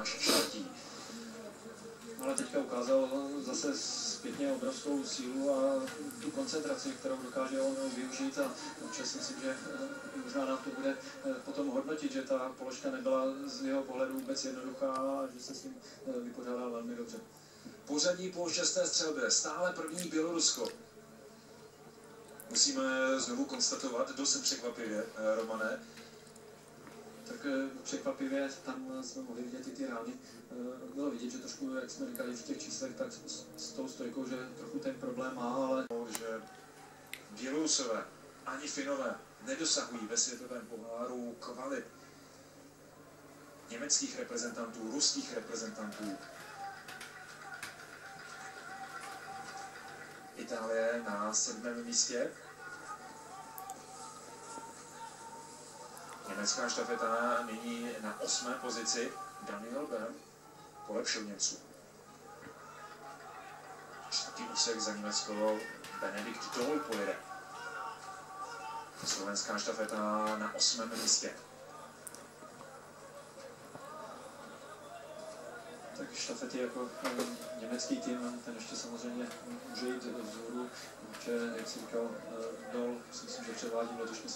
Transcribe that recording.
až čtvrtý. Ale teďka ukázal zase zpětně obrovskou sílu a tu koncentraci, kterou dokáže on využít, a občas myslím, že možná nám to bude potom hodnotit, že ta položka nebyla z jeho pohledu vůbec jednoduchá a že se s tím vypořádal velmi dobře. Pořadí po 6. střelbě, stále první Bělorusko. Musíme znovu konstatovat, dost překvapivě, Romane. Tak překvapivě tam jsme mohli vidět i ty rány. Bylo vidět, že trošku, jak jsme říkali v těch číslech, tak s tou stojkou, že trochu ten problém má, ale... Že Bělorusové ani Finové nedosahují ve světovém poháru kvalit německých reprezentantů, ruských reprezentantů. Itálie na 7. místě. Německá štafeta nyní na 8. pozici. Daniel Böhm polepšil Němců. 4. úsek za Německo Benedikt Doll pojede. Slovenská štafeta na 8. místě. Tak štafety jako německý tým, ten ještě samozřejmě může jít vzhůru, protože, jak si říkal, Doll, myslím, že předvádí letošní